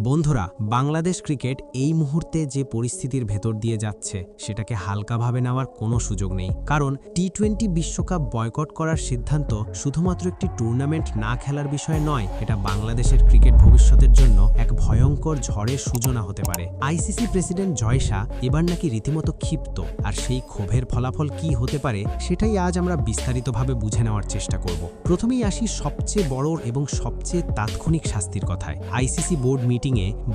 বন্ধুরা, বাংলাদেশ ক্রিকেট এই মুহূর্তে যে পরিস্থিতির ভেতর দিয়ে যাচ্ছে সেটাকে হালকাভাবে নেওয়ার কোনো সুযোগ নেই। কারণ টি-20 বিশ্বকাপ বয়কট করার সিদ্ধান্ত শুধুমাত্র একটি টুর্নামেন্ট না খেলার বিষয় নয়, এটা বাংলাদেশের ক্রিকেট ভবিষ্যতের জন্য এক ভয়ঙ্কর ঝড়ের সূচনা হতে পারে। আইসিসি প্রেসিডেন্ট জয় শাহ এবার নাকি রীতিমতো ক্ষিপ্ত, আর সেই ক্ষোভের ফলাফল কি হতে পারে সেটাই আজ আমরা বিস্তারিতভাবে বুঝে নেওয়ার চেষ্টা করব। প্রথমেই আসি সবচেয়ে বড় এবং সবচেয়ে তাৎক্ষণিক শাস্তির কথায়। আইসিসি বোর্ড মিটিংয়ে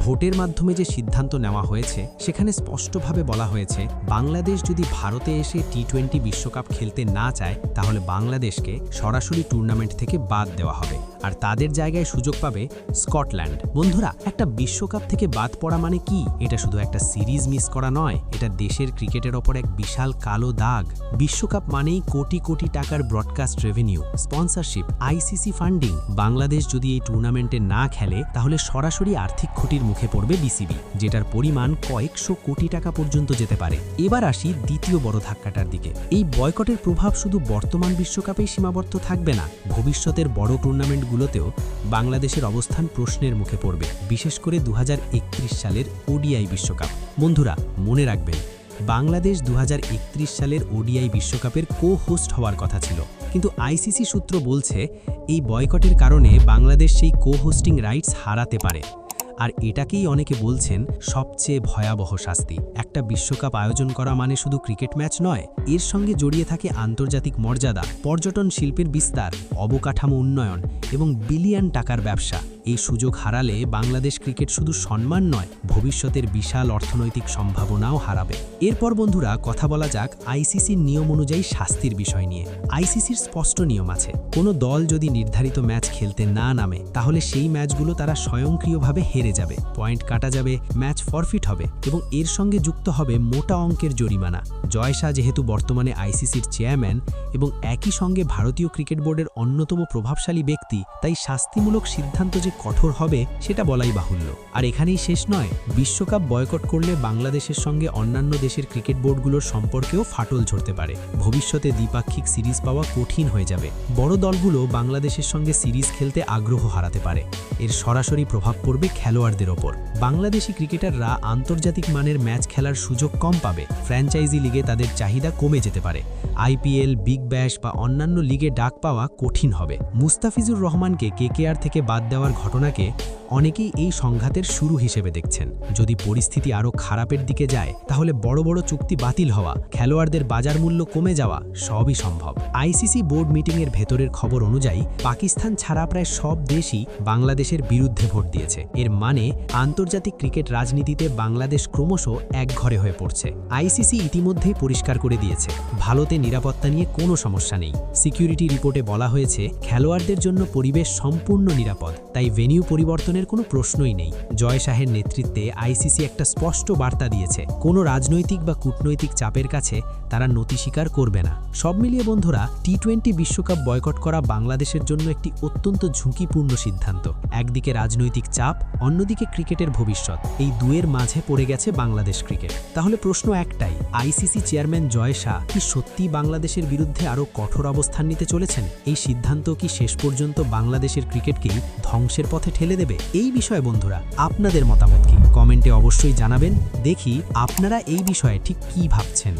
ভোটের মাধ্যমে যে সিদ্ধান্ত নেওয়া হয়েছে সেখানে স্পষ্টভাবে বলা হয়েছে, বাংলাদেশ যদি ভারতে এসে টি-20 বিশ্বকাপ খেলতে না চায় তাহলে বাংলাদেশকে সরাসরি টুর্নামেন্ট থেকে বাদ দেওয়া হবে, আর তাদের জায়গায় সুযোগ পাবে স্কটল্যান্ড। বন্ধুরা, একটা বিশ্বকাপ থেকে বাদ পড়া মানে কি? এটা শুধু একটা সিরিজ মিস করা নয়, এটা দেশের ক্রিকেটের ওপর এক বিশাল কালো দাগ। বিশ্বকাপ মানেই কোটি কোটি টাকার broadcast revenue, sponsorship, ICC funding. Bangladesh যদি এই টুর্নামেন্টে না খেলে তাহলে সরাসরি আর্থিক ক্ষতির মুখে পড়বে বিসিবি, যেটার পরিমাণ কয়েকশো কোটি টাকা পর্যন্ত যেতে পারে। এবার আসি দ্বিতীয় বড় ধাক্কাটার দিকে। এই বয়কটের প্রভাব শুধু বর্তমান বিশ্বকাপেই সীমাবদ্ধ থাকবে না, ভবিষ্যতের বড় টুর্নামেন্টগুলোতেও বাংলাদেশের অবস্থান প্রশ্নের মুখে পড়বে, বিশেষ করে 2031 সালের ওডিআই বিশ্বকাপ। বন্ধুরা, মনে রাখবেন, বাংলাদেশ 2031 সালের ওডিআই বিশ্বকাপের কো-হোস্ট হওয়ার কথা ছিল, কিন্তু আইসিসি সূত্র বলছে এই বয়কটের কারণে বাংলাদেশ সেই কো-হোস্টিং রাইটস হারাতে পারে। আর এটাকেই অনেকে বলছেন সবচেয়ে ভয়াবহ শাস্তি। একটা বিশ্বকাপ আয়োজন করা মানে শুধু ক্রিকেট ম্যাচ নয়, এর সঙ্গে জড়িয়ে থাকে আন্তর্জাতিক মর্যাদা, পর্যটন শিল্পের বিস্তার, অবকাঠামো উন্নয়ন এবং বিলিয়ন টাকার ব্যবসা। এই সুযোগ হারালে বাংলাদেশ ক্রিকেট শুধু সম্মান নয়, ভবিষ্যতের বিশাল অর্থনৈতিক সম্ভাবনাও হারাবে। এরপর বন্ধুরা, কথা বলা যাক আইসিসির নিয়ম অনুযায়ী শাস্তির বিষয় নিয়ে। আইসিসির স্পষ্ট নিয়ম আছে, কোনো দল যদি নির্ধারিত ম্যাচ খেলতে না নামে তাহলে সেই ম্যাচগুলো তারা স্বয়ংক্রিয়ভাবে হেরে যাবে, পয়েন্ট কাটা যাবে, ম্যাচ ফরফিট হবে এবং এর সঙ্গে যুক্ত হবে মোটা অঙ্কের জরিমানা। জয় শাহ যেহেতু বর্তমানে আইসিসির চেয়ারম্যান এবং একই সঙ্গে ভারতীয় ক্রিকেট বোর্ডের অন্যতম প্রভাবশালী ব্যক্তি, তাই শাস্তিমূলক সিদ্ধান্ত যে কঠোর হবে সেটা বলাই বাহুল্য। আর এখানেই শেষ নয়, বিশ্বকাপ বয়কট করলে বাংলাদেশের সঙ্গে অন্যান্য দেশের ক্রিকেট বোর্ডগুলোর সম্পর্কেও ফাটল ঝরতে পারে। ভবিষ্যতে দ্বিপাক্ষিক সিরিজ পাওয়া কঠিন হয়ে যাবে, বড় দলগুলো বাংলাদেশের সঙ্গে সিরিজ খেলতে আগ্রহ হারাতে পারে। এর সরাসরি প্রভাব পড়বে খেলোয়াড়দের ওপর। বাংলাদেশি ক্রিকেটাররা আন্তর্জাতিক মানের ম্যাচ খেলার সুযোগ কম পাবে, ফ্র্যাঞ্চাইজি লিগে তাদের চাহিদা কমে যেতে পারে, আইপিএল, বিগ ব্যাশ বা অন্যান্য লিগে ডাক পাওয়া কঠিন হবে। মুস্তাফিজুর রহমানকে কেকেআর থেকে বাদ দেওয়ার ঘটনাকে অনেকেই এই সংঘাতের শুরু হিসেবে দেখছেন। যদি পরিস্থিতি আরও খারাপের দিকে যায় তাহলে বড় বড় চুক্তি বাতিল হওয়া, খেলোয়াড়দের বাজার মূল্য কমে যাওয়া সবই সম্ভব। আইসিসি বোর্ড মিটিংয়ের ভেতরের খবর অনুযায়ী পাকিস্তান ছাড়া প্রায় সব দেশই বাংলাদেশের বিরুদ্ধে ভোট দিয়েছে। এর মানে আন্তর্জাতিক ক্রিকেট রাজনীতিতে বাংলাদেশ ক্রমশ একঘরে হয়ে পড়ছে। আইসিসি ইতিমধ্যেই পরিষ্কার করে দিয়েছে, ভারতে নিরাপত্তা নিয়ে কোনো সমস্যা নেই। সিকিউরিটি রিপোর্টে বলা হয়েছে খেলোয়াড়দের জন্য পরিবেশ সম্পূর্ণ নিরাপদ, তাই ভেন্যু পরিবর্তনের কোনো প্রশ্নই নেই। জয় শাহের নেতৃত্বে আইসিসি একটা স্পষ্ট বার্তা দিয়েছে, কোনো রাজনৈতিক বা কূটনৈতিক চাপের কাছে তারা নতি স্বীকার করবে না। সব মিলিয়ে বন্ধুরা, টি-20 বিশ্বকাপ বয়কট করা বাংলাদেশের জন্য একটি অত্যন্ত ঝুঁকিপূর্ণ সিদ্ধান্ত। একদিকে রাজনৈতিক চাপ, অন্যদিকে ক্রিকেটের ভবিষ্যৎ, এই দুয়ের মাঝে পড়ে গেছে বাংলাদেশ ক্রিকেট। তাহলে প্রশ্ন একটাই, আইসিসি চেয়ারম্যান জয় শাহ কি সত্যিই বাংলাদেশের বিরুদ্ধে আরও কঠোর অবস্থান নিতে চলেছেন? এই সিদ্ধান্ত কি শেষ পর্যন্ত বাংলাদেশের ক্রিকেটকেই ধ্বংসের পথে ঠেলে দেবে? এই বিষয়ে বন্ধুরা আপনাদের মতামত কি? কমেন্টে অবশ্যই জানাবেন, দেখি আপনারা এই বিষয়ে ঠিক কী ভাবছেন।